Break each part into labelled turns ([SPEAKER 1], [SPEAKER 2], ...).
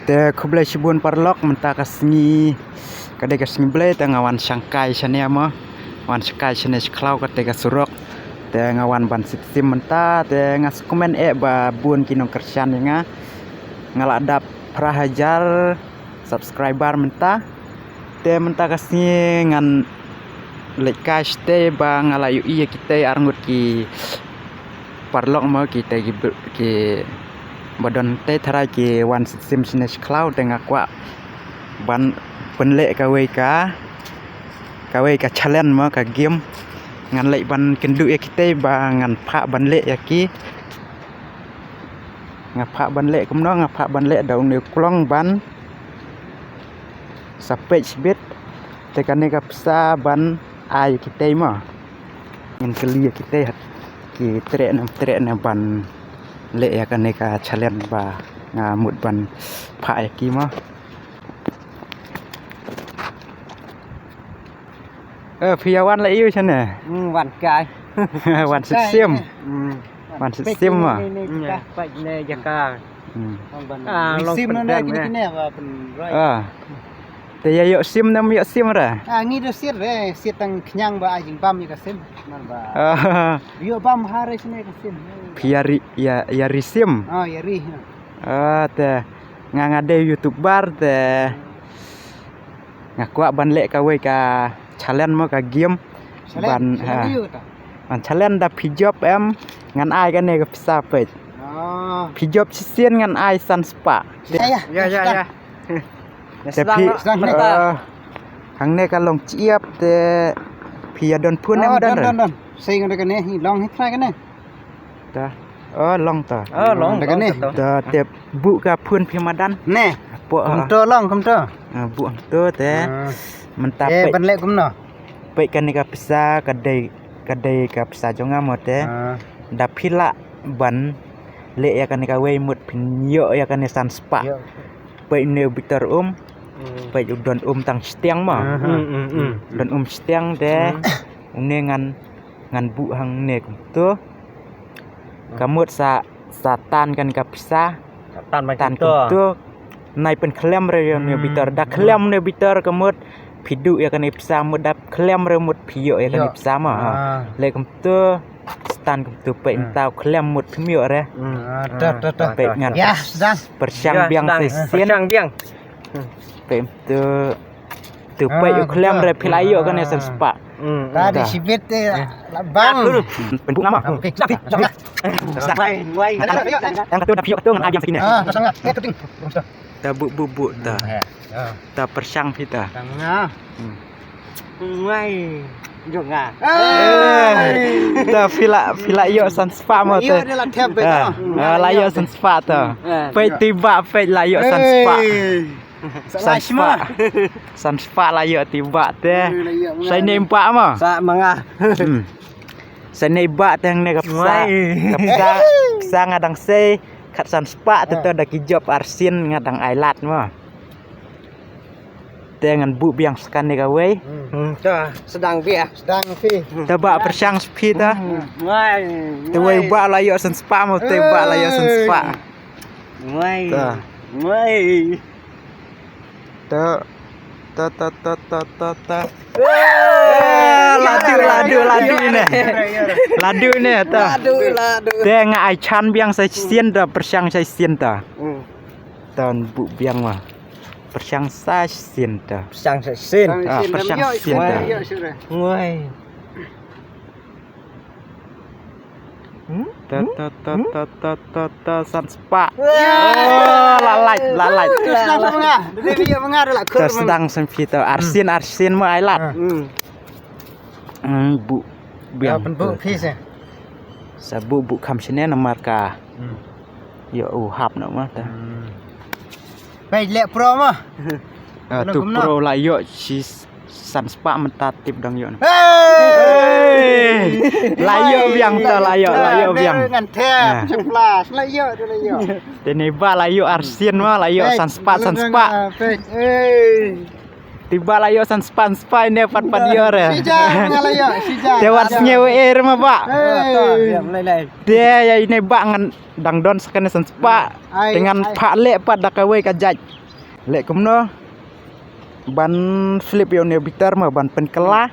[SPEAKER 1] Te kublai shibun parlok menta kasngi kadai kasngi blai te ngawan sangkai sane ama wan sangkai sane sklau kate kasurok te ngawan ban sistem menta te ngas komen ba bun kinong kersian nga ngaladap prahajar subscriber menta te menta kasngi ngan lekai ste ba ngalayu iya kita arngut ki parlok ma kita ki badon te thara ki wan sim sines cloud tengah kwa ban penle kawai ka challenge ma ka game ngan lek ban kendu ya kita ba ngan pha ban le ya ki ngapha ban le kumno ngapha ban le daung ne klong ban sapet bit te kane ka psa ban ai kita ma ngan keli ya kita ki tre na ban le ya kan ka challenge ba ngamut ban pha ya ki ma phiawan la yêu chane
[SPEAKER 2] wan kai
[SPEAKER 1] wan sistem wan sistem ma
[SPEAKER 2] pak ne jaka
[SPEAKER 3] sim nó đây cái này và phần rồi
[SPEAKER 1] te ya yo sim nam yo sim ra
[SPEAKER 3] nghi do sir re sir tang knyang ba ajing pam ya sim nan ba yo pam hare sine ka sim
[SPEAKER 1] phiari ya risim
[SPEAKER 3] ya ri
[SPEAKER 1] te ngade youtuber te ngakwa ban le ka we ka challenge ma ka game ban ban challenge da pijop em ngan ai ka ne ka pisa pe pijop sien ngan ai san spa
[SPEAKER 2] ya
[SPEAKER 1] te pi hang ne ka long chiap te pia don phun em dan
[SPEAKER 3] sei ngan ka ne long hit try ka ne
[SPEAKER 1] ta long ta
[SPEAKER 2] long
[SPEAKER 3] ka ne
[SPEAKER 1] ta te bu ka phun phemadan
[SPEAKER 3] ne
[SPEAKER 1] po
[SPEAKER 3] kom to
[SPEAKER 1] bu to te mentap
[SPEAKER 3] ban le kum no
[SPEAKER 1] pe kan ka pisa kadai ka pisa jonga mote da phila ban le ya kan ka we mut pinyo ya kan san spa pe ne bitar pe udon tang stiang ma don stiang de une ngan bu hang ne kum to kamut satan kan ka pisa tan to nai pen klem re ne bitar da klem ne bitar kamut pidu ya kan ipsa mudap klem remut pio ya kan ipsa ma le kum to stan kum to pe tau klem mut pio re pe ngan
[SPEAKER 3] ya dan
[SPEAKER 1] persiang biang sesien
[SPEAKER 2] biang
[SPEAKER 1] pe to pe klem re pilayo kan esen spa
[SPEAKER 3] tadi sibet bang
[SPEAKER 1] pen bu ma
[SPEAKER 2] wai
[SPEAKER 1] yang tu da pio tu ngan ayam sekini
[SPEAKER 3] sangat keting
[SPEAKER 1] ta bu ta persiang kita
[SPEAKER 3] tangnya
[SPEAKER 2] wai juga
[SPEAKER 1] ta fila yo san spa ma
[SPEAKER 3] iyo
[SPEAKER 1] te
[SPEAKER 3] dia lah tap
[SPEAKER 1] la yo san spa ta pe tiba pe la yo san spa san spa la yo tiba te sai nempak ma
[SPEAKER 2] sa manga
[SPEAKER 1] sai neba tang ne kapsa ngadang se kat san spa te da kijop arsin ngadang ailat ma dengan bu biang sekan ne gawe
[SPEAKER 2] sedang pi
[SPEAKER 1] tebak persiang spi ta
[SPEAKER 2] wai
[SPEAKER 1] te we ba la yo san spa mo te ba la yo san spa
[SPEAKER 2] wai
[SPEAKER 1] ta ladu ne ta te nga ai chan biang sai sien da persiang sai sien ta tan bu biang ma persiang sai sien ta
[SPEAKER 2] sang sen
[SPEAKER 1] persiang sien ta
[SPEAKER 2] wai
[SPEAKER 1] ta san spa lalai ta sedang sempita arsin ma ailat bu biang
[SPEAKER 3] bu pis
[SPEAKER 1] sabu bu kam sine namar ka yo hap na ma ta
[SPEAKER 3] baik le pro mah
[SPEAKER 1] tu pro la yo si san spa mentatip dang yo layo biang ta layo biang
[SPEAKER 3] ngan the ceplas layo
[SPEAKER 1] tene ba layo arsin ma layo san spa Tiba lah yo san span ne pat dia re.
[SPEAKER 3] Sijar ngalah yo, sijar.
[SPEAKER 1] Tewat nyewe mah Pak.
[SPEAKER 2] Diam lai.
[SPEAKER 1] Dia ya ini Pak ngan dangdon sakane san spa dengan Pak lek pat dak kawe kajaj. Lek kumno ban flip yo ne bitar mah ban pen kela.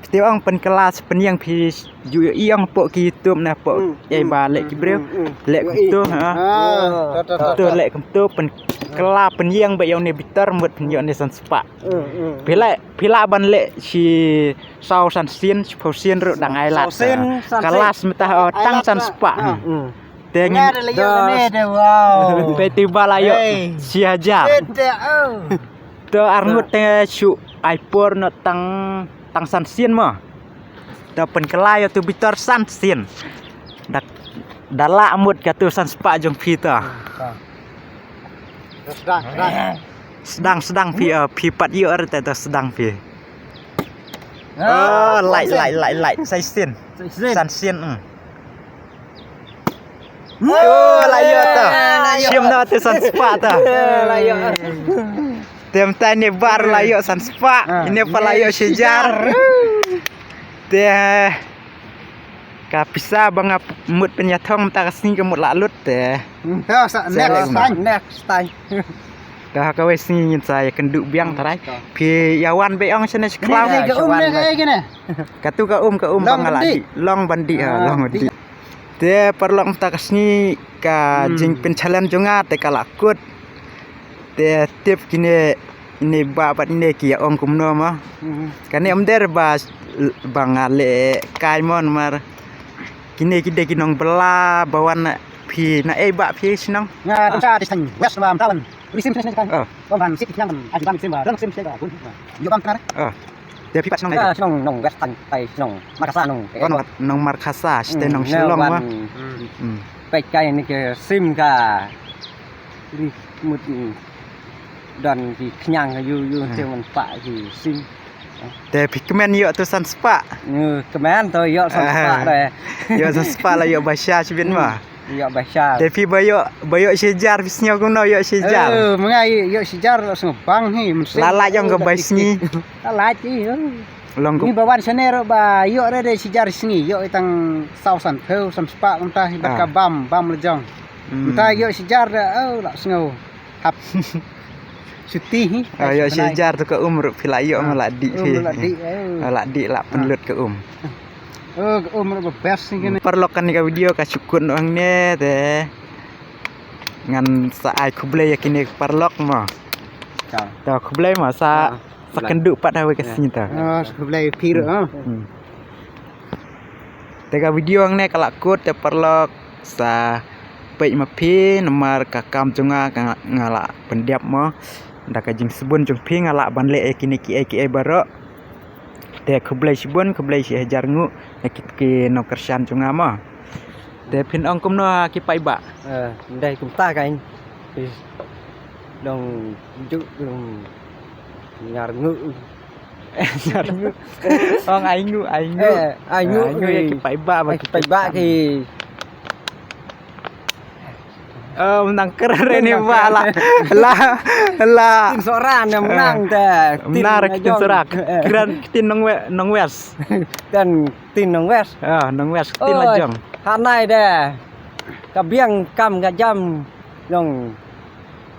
[SPEAKER 1] Setiap orang pen kelas pen yang pi ju yang pok ki YouTube nah pok ai balik ki breu lek tu tu lek tu pen kela pen yang ba yang ne bitar mut pen yang ne san spa pila ban lek si sau san sien po sien ru dang ai lat kelas metah tang san spa dengan
[SPEAKER 3] wow.
[SPEAKER 1] pe tiba la yo si hajar tu arngut te su iPhone no tang san sien mah da pen kelai tu bitar san sien dak dala amut katu san spa jong pita sedang pi pat yo ar ta sedang pi lai sai sien san sien lai yo ta siam na tu san spa ta
[SPEAKER 2] Lai yo.
[SPEAKER 1] Tem tani bar layo san spa ini palayo sejar teh kapisa bang mut penyatong tak sing ke mut lalut teh
[SPEAKER 3] Next time.
[SPEAKER 1] dah kawe sing saya kenduk biang tarai pi yawan beong sene seklau katu ka bangaladi long bandi long bandi teh perlong tak sing ka jing pen challenge jonga te kalakut te tip kini ini babat ini kia om kumno mah kani om der bas bangale kaimon mar kini kide kinong bela bawan pi na ba pi sinong
[SPEAKER 3] Nga sa di sang west bam tawan. Risim sen kan. Bam sit yang aji bam simba, rang sim sega pun. Yo bam kana.
[SPEAKER 1] dia pi pas nong
[SPEAKER 2] Ah, nong nong west tan pai nong Makassar nong.
[SPEAKER 1] nong markasa ste nong silong mah
[SPEAKER 2] Pai kai ni ke sim ka. Ri mut dan di kenyang yu teman pak di sim.
[SPEAKER 1] te pi kemen yo tu san spa
[SPEAKER 2] Kemen to yo sampa re.
[SPEAKER 1] yo san spa la yo basya cibin mah
[SPEAKER 2] Yo bahasa.
[SPEAKER 1] te pi bayo sejar bisnya kuno yo sejar
[SPEAKER 3] Mengai yo sijar langsung bang hi.
[SPEAKER 1] lala yang ke basni
[SPEAKER 3] Lalaci.
[SPEAKER 1] long
[SPEAKER 3] Ni bawan senero ba yo re de sijar singi yo itang sausan peu sam spa untah ibat ka bam lejong. Untah yo sijar langsung hap cuti hi.
[SPEAKER 1] yo sejar tu ke umur pila yo maladi
[SPEAKER 3] Ladi.
[SPEAKER 1] maladi la penlut ke
[SPEAKER 3] Umur best ngene.
[SPEAKER 1] perlokan ni ka video ka sukun orang ne te ngan sa ai kuble yakini perlok mah ta kuble mah sa kenduk pat hawe ke sini ta
[SPEAKER 3] Sebelah pir
[SPEAKER 1] te ka video ang ne kalak kut te perlok sa pe ma pi nomor ka kam junga ngala pendiap mah da ka jing sebun jung pi ngala ban le kini ki barok te kuble sibun kuble si hajar ngu ki no kersan junga mah te pin ong kum no ki pai ba
[SPEAKER 2] Đây cũng ta cái anh. Đồng chữ nhà ngự.
[SPEAKER 1] ong ai ngu
[SPEAKER 2] Ai
[SPEAKER 1] ai
[SPEAKER 2] ngự
[SPEAKER 1] ngu ki pai ba ba
[SPEAKER 2] Pai ba thì
[SPEAKER 1] menang keren ni ba la
[SPEAKER 2] tin soran yang menang teh.
[SPEAKER 1] menar tin sorak keren tin nong west
[SPEAKER 2] Dan tin nong west.
[SPEAKER 1] nong west tin la jong
[SPEAKER 2] Hôm nay đây cả biang cầm cả jam dong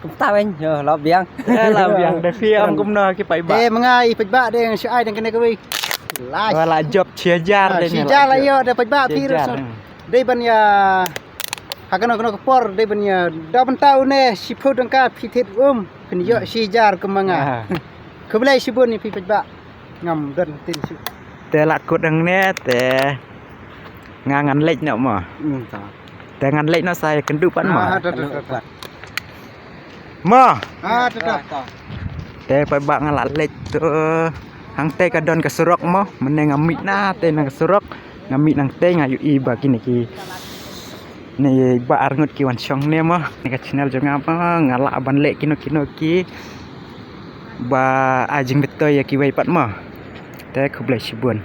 [SPEAKER 2] cũng ta anh lo biang.
[SPEAKER 1] la biang de fi ong kum no ki pai ba
[SPEAKER 3] mengai pejba de si ai dan kena kewi.
[SPEAKER 1] wala job ciajar de
[SPEAKER 3] Sijar la yo de pejba pir. De ban ya Hakan kena kepor de ban ya da ban tau ne si phu dang ka pitit pen yo sijar kemanga. Keblai sibun ni pejba ngam dan tin si.
[SPEAKER 1] te la kut ang ne te ngangan lek no mah te ngan lek no saya kendu pan mah mah te pai ba ngala lek tu hang te ka don ka surok mah meneng ngamit na te nang surok ngamit nang te ngayu i ba kini ki ni ba arngut ki wan song ne mah ni ka channel jong apa ngala ban lek kino ki ba ajing betul ya ki wai pat mah te kublai sibun